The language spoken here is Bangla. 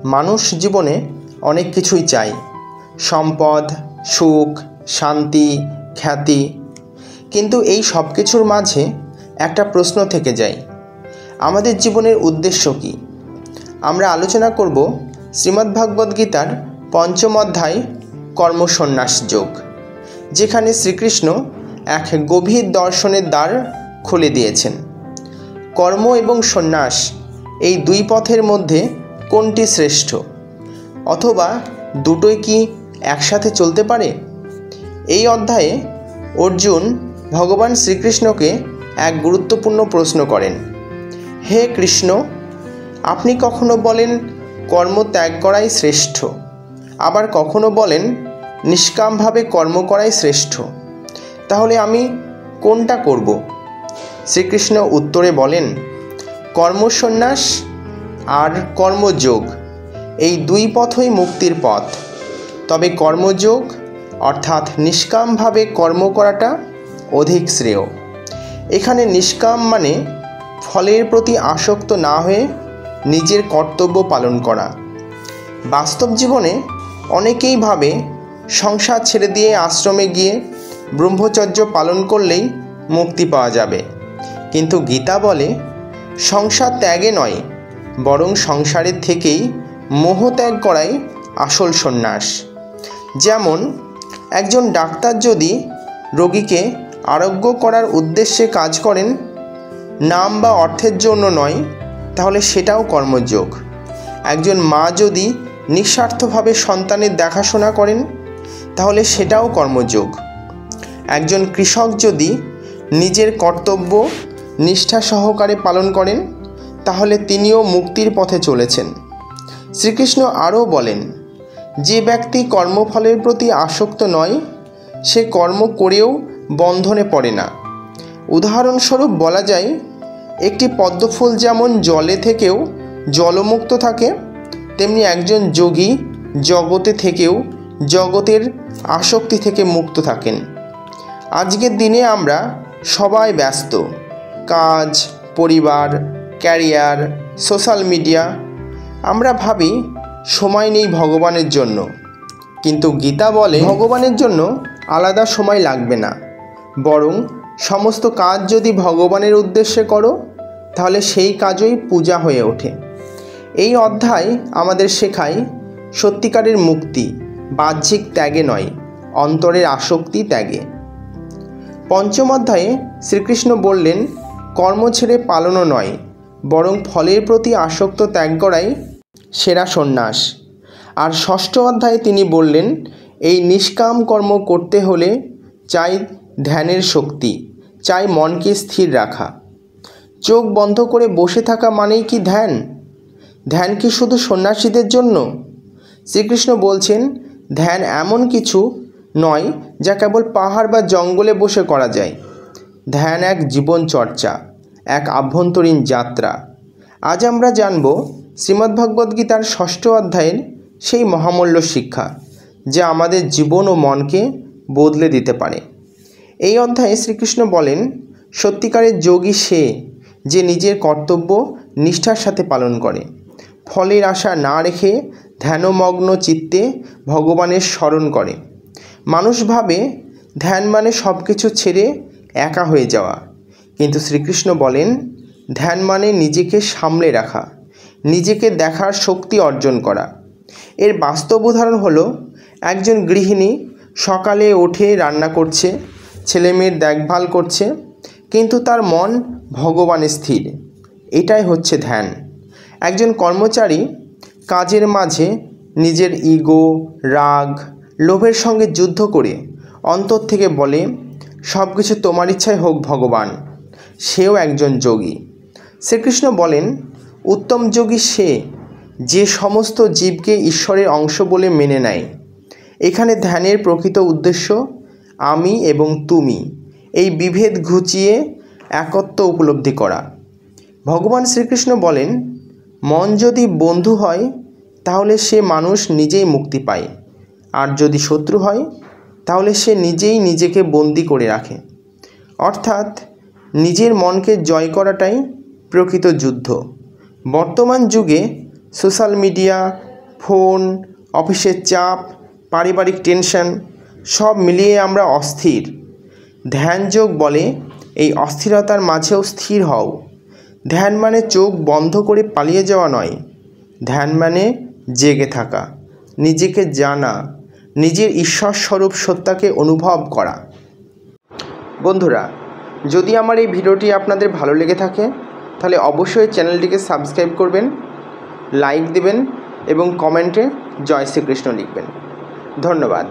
মানুষ জীবনে অনেক কিছুই চায়, সম্পদ, সুখ, শান্তি, খ্যাতি। কিন্তু এই সব কিছুর মাঝে একটা প্রশ্ন থেকে যায়, আমাদের জীবনের উদ্দেশ্য কী? আমরা আলোচনা করব শ্রীমদ্ভাগবদ্গীতার ৫ম অধ্যায় কর্মসন্ন্যাস যোগ, যেখানে শ্রীকৃষ্ণ এক গভীর দর্শনের দ্বার খুলে দিয়েছেন। কর্ম এবং সন্ন্যাস এই দুই পথের মধ্যে কোনটি শ্রেষ্ঠ, অথবা দুটোই কি একসাথে চলতে পারে? এই অধ্যায়ে অর্জুন ভগবান শ্রীকৃষ্ণকে এক গুরুত্বপূর্ণ প্রশ্ন করেন। হে কৃষ্ণ, আপনি কখনো বলেন কর্ম ত্যাগ করাই শ্রেষ্ঠ, আবার কখনো বলেন নিষ্কামভাবে কর্ম করাই শ্রেষ্ঠ। তাহলে আমি কোনটা করব? শ্রীকৃষ্ণ উত্তরে বলেন, কর্মসন্ন্যাস আর কর্মযোগ এই দুই পথই মুক্তির পথ। তবে কর্মযোগ অর্থাৎ নিষ্কামভাবে কর্ম করাটা অধিক শ্রেয়। এখানে নিষ্কাম মানে ফলের প্রতি আসক্ত না হয়ে নিজের কর্তব্য পালন করা। বাস্তব জীবনে অনেকেই ভাবে সংসার ছেড়ে দিয়ে আশ্রমে গিয়ে ব্রহ্মচর্য পালন করলেই মুক্তি পাওয়া যাবে। কিন্তু গীতা বলে সংসার ত্যাগে নয়, বরং সংসারের থেকেই মোহ ত্যাগ করাই আসল সন্ন্যাস। যেমন একজন ডাক্তার যদি রোগীকে আরোগ্য করার উদ্দেশ্যে কাজ করেন, নাম বা অর্থের জন্য নয়, তাহলে সেটাও কর্মযোগ। একজন মা যদি নিঃস্বার্থভাবে সন্তানের দেখাশোনা করেন, তাহলে সেটাও কর্মযোগ। একজন কৃষক যদি নিজের কর্তব্য নিষ্ঠা সহকারে পালন করেন, তাহলে তিনিও মুক্তির পথে চলেছেন। শ্রীকৃষ্ণ আরও বলেন, যে ব্যক্তি কর্মফলের প্রতি আসক্ত নয়, সে কর্ম করেও বন্ধনে পড়ে না। উদাহরণস্বরূপ বলা যায়, একটি পদ্মফুল যেমন জলে থেকেও জলমুক্ত থাকে, তেমনি একজন যোগী জগতে থেকেও জগতের আসক্তি থেকে মুক্ত থাকেন। আজকের দিনে আমরা সবাই ব্যস্ত, কাজ, পরিবার, ক্যারিয়ার, সোশ্যাল মিডিয়া। আমরা ভাবি সময় নেই ভগবানের জন্য, কিন্তু গীতা বলে ভগবানের জন্য আলাদা সময় লাগবে না, বরং সমস্ত কাজ যদি ভগবানের উদ্দেশ্যে করো, তাহলে সেই কাজই পূজা হয়ে ওঠে। এই অধ্যায় আমাদের শেখায় সত্যিকারের মুক্তি বাহ্যিক ত্যাগে নয়, অন্তরের আসক্তি ত্যাগে। ৫ম অধ্যায়ে শ্রীকৃষ্ণ বললেন, কর্ম ছেড়ে পালনও নয়, বরং ফলের প্রতি আসক্ত ত্যাগ করাই সেরা সন্ন্যাস। আর ৬ষ্ঠ অধ্যায়ে তিনি বললেন, এই নিষ্কাম কর্ম করতে হলে চাই ধ্যানের শক্তি, চাই মনকে স্থির রাখা। চোখ বন্ধ করে বসে থাকা মানেই কি ধ্যান? ধ্যান কি শুধু সন্ন্যাসীদের জন্য? শ্রীকৃষ্ণ বলছেন, ধ্যান এমন কিছু নয় যা কেবল পাহাড় বা জঙ্গলে বসে করা যায়। ধ্যান এক জীবনচর্চা, এক আভ্যন্তরীণ যাত্রা। আজ আমরা জানব শ্রীমদ্ভাগবদ্গীতার ৬ষ্ঠ অধ্যায়ের সেই মহামূল্য শিক্ষা, যা আমাদের জীবন ও মনকে বদলে দিতে পারে। এই অধ্যায়ে শ্রীকৃষ্ণ বলেন, সত্যিকারের যোগী সে যে নিজের কর্তব্য নিষ্ঠার সাথে পালন করে, ফলের আশা না রেখে ধ্যানমগ্ন চিত্তে ভগবানের স্মরণ করে। মানুষ ভাবে ধ্যান মানে সব কিছু ছেড়ে একা হয়ে যাওয়া, কিন্তু শ্রীকৃষ্ণ বলেন, ধ্যান মানে নিজেকে সামলে রাখা, নিজেকে দেখার শক্তি অর্জন করা। এর বাস্তব উদাহরণ হলো, একজন গৃহিণী সকালে উঠে রান্না করছে, ছেলেমেয়ের দেখভাল করছে, কিন্তু তার মন ভগবানে স্থির। এটাই হচ্ছে ধ্যান। একজন কর্মচারী কাজের মাঝে নিজের ইগো, রাগ, লোভের সঙ্গে যুদ্ধ করে অন্তর থেকে বলে, সব কিছু তোমার ইচ্ছায় হোক ভগবান, সেও একজন যোগী। শ্রীকৃষ্ণ বলেন, উত্তম যোগী সে যে সমস্ত জীবকে ঈশ্বরের অংশ বলে মেনে নেয়। এখানে ধ্যানের প্রকৃত উদ্দেশ্য আমি এবং তুমি, এই বিভেদ ঘুচিয়ে একত্ব উপলব্ধি করা। ভগবান শ্রীকৃষ্ণ বলেন, মন যদি বন্ধু হয়, তাহলে সে মানুষ নিজেই মুক্তি পায়, আর যদি শত্রু হয়, তাহলে সে নিজেই নিজেকে বন্দি করে রাখে। অর্থাৎ নিজের মনকে জয় করাটাই প্রকৃত যুদ্ধ। বর্তমান যুগে সোশ্যাল মিডিয়া, ফোন, অফিসের চাপ, পারিবারিক টেনশন সব মিলিয়ে আমরা অস্থির। ধ্যানযোগ বলে এই অস্থিরতার মাঝেও স্থির হও। ধ্যান মানে চোখ বন্ধ করে পালিয়ে যাওয়া নয়, ধ্যান মানে জেগে থাকা, নিজেকে জানা, নিজের ঈশ্বর স্বরূপ সত্তাকে অনুভব করা। বন্ধুরা, যদি আমার এই ভিডিওটি আপনাদের ভালো লেগে থাকে তাহলে অবশ্যই চ্যানেলটিকে সাবস্ক্রাইব করবেন, লাইক দেবেন এবং কমেন্টে জয় শ্রীকৃষ্ণ লিখবেন। ধন্যবাদ।